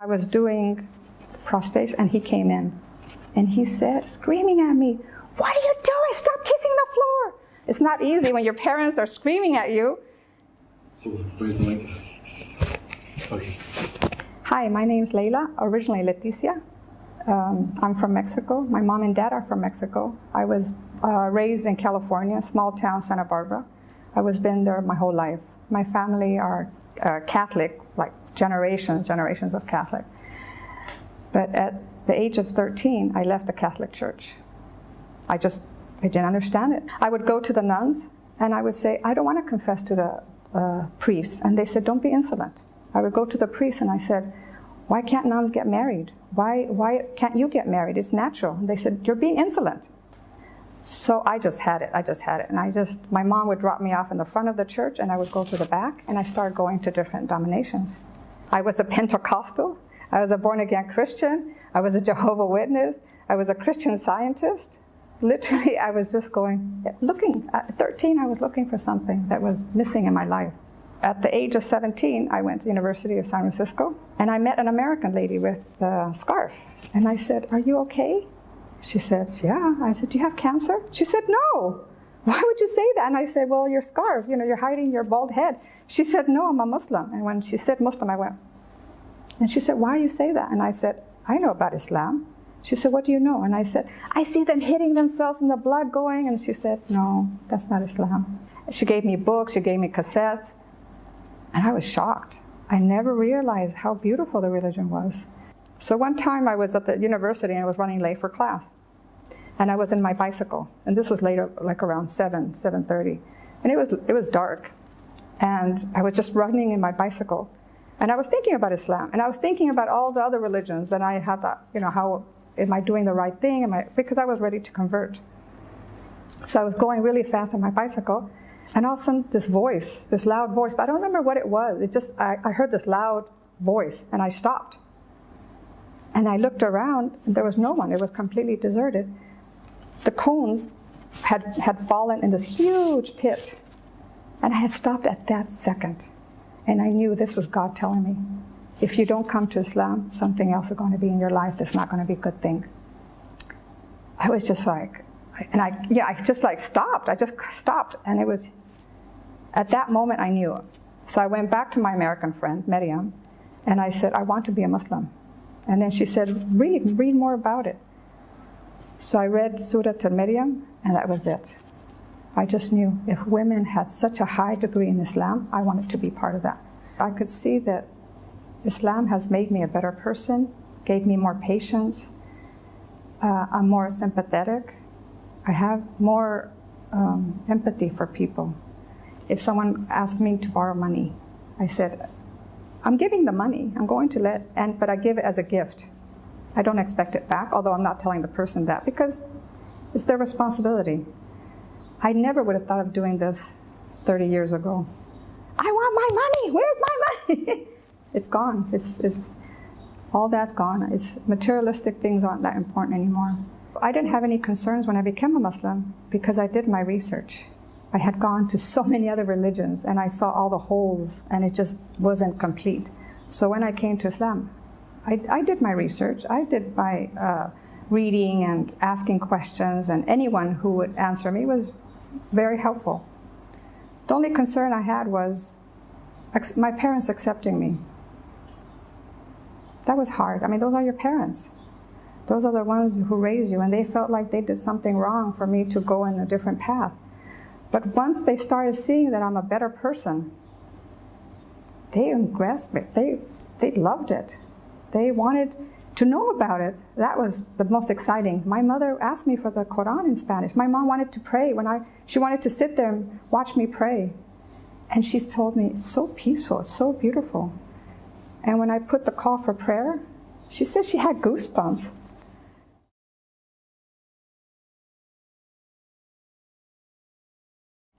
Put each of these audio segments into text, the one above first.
I was doing prostate and he came in and he said, screaming at me, "What are you doing? Stop kissing the floor." It's not easy when your parents are screaming at you. Hold on, where's the mic? Okay. Hi, my name's Leila, originally Leticia. I'm from Mexico. My mom and dad are from Mexico. I was raised in California, small town Santa Barbara. I was been there my whole life. My family are Catholic, like generations of Catholic. But at the age of 13, I left the Catholic Church. I didn't understand it. I would go to the nuns and I would say, "I don't want to confess to the priest." And they said, "Don't be insolent." I would go to the priest and I said, "Why can't nuns get married? Why can't you get married? It's natural." And they said, "You're being insolent." So I just had it. And my mom would drop me off in the front of the church and I would go to the back and I started going to different denominations. I was a Pentecostal. I was a born-again Christian. I was a Jehovah's Witness. I was a Christian Scientist. Literally, I was just looking. At 13, I was looking for something that was missing in my life. At the age of 17, I went to the University of San Francisco, and I met an American lady with a scarf. And I said, "Are you okay?" She said, "Yeah." I said, "Do you have cancer?" She said, "No." "Why would you say that?" And I said, "Well, your scarf, you're hiding your bald head." She said, "No, I'm a Muslim." And when she said Muslim, I went. And she said, "Why do you say that?" And I said, "I know about Islam." She said, "What do you know?" And I said, "I see them hitting themselves and the blood going." And she said, "No, that's not Islam." She gave me books, she gave me cassettes. And I was shocked. I never realized how beautiful the religion was. So one time I was at the university and I was running late for class. And I was in my bicycle. And this was later, like around 7:30. And it was dark. And I was just running in my bicycle. And I was thinking about Islam. And I was thinking about all the other religions. And I had that, how am I doing the right thing? Because I was ready to convert. So I was going really fast on my bicycle. And all of a sudden, this loud voice, but I don't remember what it was. I heard this loud voice, and I stopped. And I looked around, and there was no one. It was completely deserted. The cones had fallen in this huge pit. And I had stopped at that second. And I knew this was God telling me, if you don't come to Islam, something else is going to be in your life that's not going to be a good thing. I was just like, I just stopped. I just stopped. And it was, at that moment I knew. So I went back to my American friend, Miriam, and I said, "I want to be a Muslim." And then she said, read more about it. So I read Surah Al-Maryam, and that was it. I just knew if women had such a high degree in Islam, I wanted to be part of that. I could see that Islam has made me a better person, gave me more patience. I'm more sympathetic. I have more empathy for people. If someone asked me to borrow money, I said, "I'm giving the money. I'm going to but I give it as a gift. I don't expect it back," although I'm not telling the person that because it's their responsibility. I never would have thought of doing this 30 years ago. "I want my money. Where's my money?" It's gone. All that's gone. Materialistic things aren't that important anymore. I didn't have any concerns when I became a Muslim because I did my research. I had gone to so many other religions and I saw all the holes and it just wasn't complete. So when I came to Islam, I did my research. I did my reading and asking questions, and anyone who would answer me was very helpful. The only concern I had was my parents accepting me. That was hard. I mean, those are your parents. Those are the ones who raised you, and they felt like they did something wrong for me to go in a different path. But once they started seeing that I'm a better person, they grasped it. They loved it. They wanted to know about it. That was the most exciting. My mother asked me for the Quran in Spanish. My mom wanted to pray. She wanted to sit there and watch me pray. And she told me, "It's so peaceful, it's so beautiful." And when I put the call for prayer, she said she had goosebumps.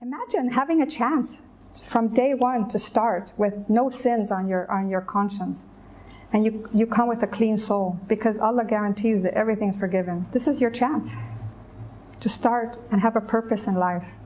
Imagine having a chance from day one to start with no sins on your conscience. And you come with a clean soul because Allah guarantees that everything's forgiven. This is your chance to start and have a purpose in life.